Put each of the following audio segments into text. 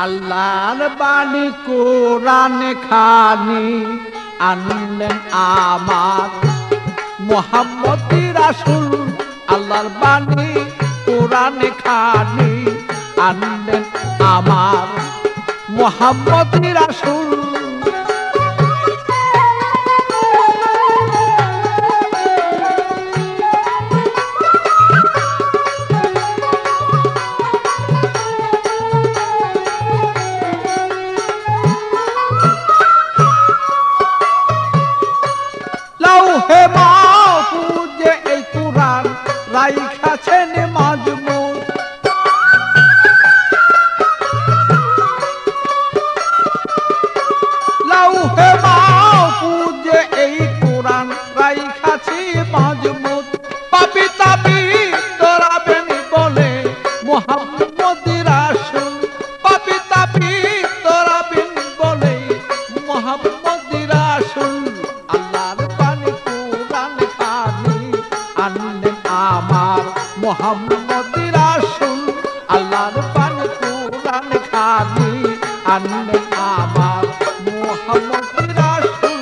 আল্লাহর বাণী কোরআন খানি আনলেন আমার মুহাম্মদ রাসূল। আল্লাহর বাণী কোরআন খানি আনলেন আমার মুহাম্মদ রাসূল। লাউহে মাহফুজে এই কুরআন রাইখাছেন মাজমুন। লাউহে মাহফুজে এই কুরআন রাইখাছি মাজমুন। পাপী তাপী তরাবেন বলে মুহাম্মদ রাসূল। পাপী তাপী তরাবেন বলে মুহাম্মদ রাসূল। আল্লাহর বাণী কোরআন খানি আনলেন আমার মুহাম্মদ রাসূল। আল্লাহর বাণী কোরআন খানি আনলেন আমার মুহাম্মদ রাসূল।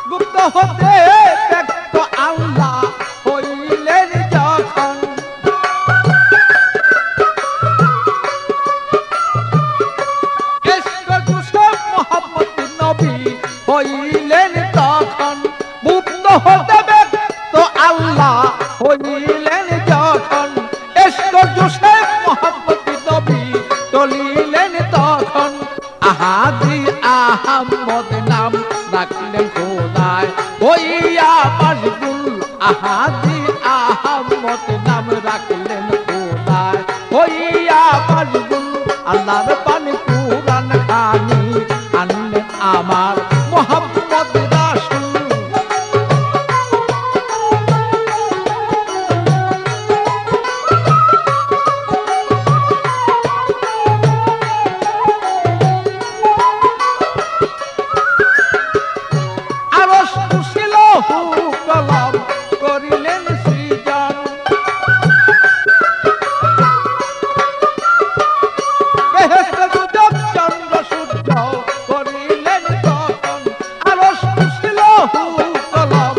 গুপ্ত হতে ব্যক্ত আল্লাহ হইলেন যখন। ইশক জুসুফ মুহাম্মদ নবী হইলেন তখন। গুপ্ত হতে ব্যক্ত আল্লাহ হইলেন যখন। ইশক জুসুফ মুহাম্মদ নবী চলিলেন তখন। আহাদি আহমদ নাম রাখলেন খোদায় হইয়া মশগুল। আহাদি আহমদ নাম রাখলেন খোদায় হইয়া মশগুল। আল্লাহর বাণী কোরআন খানি আনলেন আমার মুহাম্মদ রাসূল। আরশ কুরসি লৌহ কলম করিলেন সৃজন। বেহেশত দুজক চন্দ্র সূর্য করিলেন তখন। আরশ কুরসি লৌহ কলম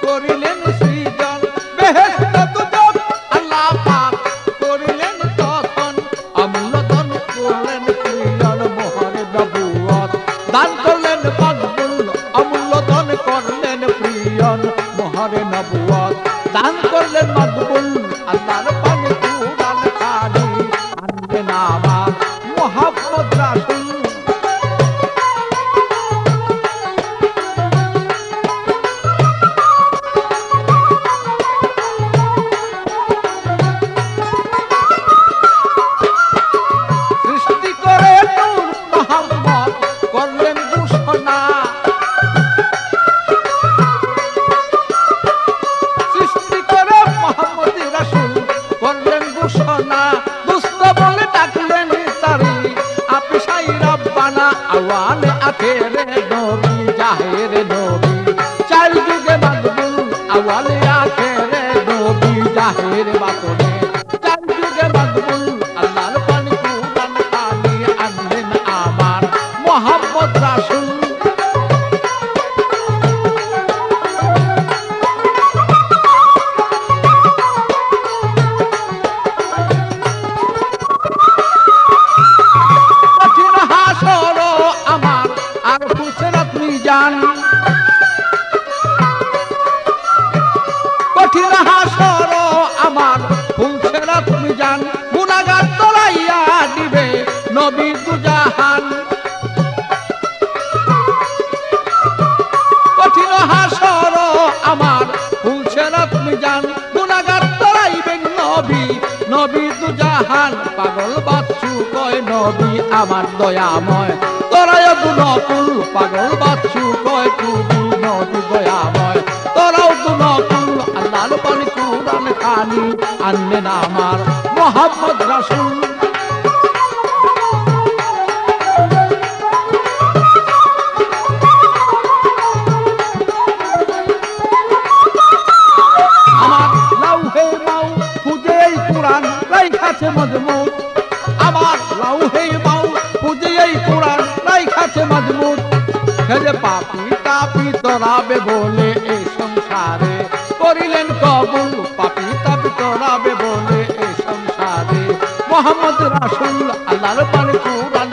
করিলেন সৃজন। বেহেশত দুজক আল্লাহ পাক করিলেন তখন। অমূল্যধন করলেন প্রিয়র মোহরে নবুয়ত দান করলেন মকবুল। অমূল্যধন করলেন প্রিয়র মোহরে নবুয়ত দান করলেন মকবুল। আল্লাহর বাণী কোরআন খানি আনলেন আমার মুহাম্মদ রাসূল। সৃষ্টি করে নূর মুহাম্মদ করলেন ঘোষণা। সৃষ্টি করে মুহাম্মদ রাসূল করলেন ঘোষণা। দুষ্ট বলে ডাকলেন তারি আপিসাই রব্বানা। আওয়ালে আখেরে নবী জাহেরে নবী চার যুগে মকবুল। আওয়ালে আখেরে নবী জাহেরে বাতনে চার যুগে মকবুল। আল্লাহর বাণী কোরআন খানি আনলেন আমার মুহাম্মদ রাসূল। কঠিন হাসর আমার আর ফুসরাত মিজান। কঠিন হাসর আমার ফুসরাত মিজান। গুনাহগার তলাইয়া দিবে নবী দুজাহান। কঠিন হাসর আমার ফুসরাত মিজান। গুনাহগার তলাইবেন নবী নবী দুজাহান। পাগল বাচ্চু কয় নবী আমার দয়াময় তোরায় দুনকুল। পাগল বাচ্চু কয় তুমি নবী দয়াময় তোরাও দুনকুল। আল্লাহর বাণী কোরআন খানি আনলেন আমার মুহাম্মদ রাসূল। হে যে পাপি তাপি তরাবে বলে এই সংসারে করিলেন কবুল পাপি তাপি তরাবে বলে এই সংসারে মোহাম্মদ রাসূল আল্লাহর বাণী কুরআন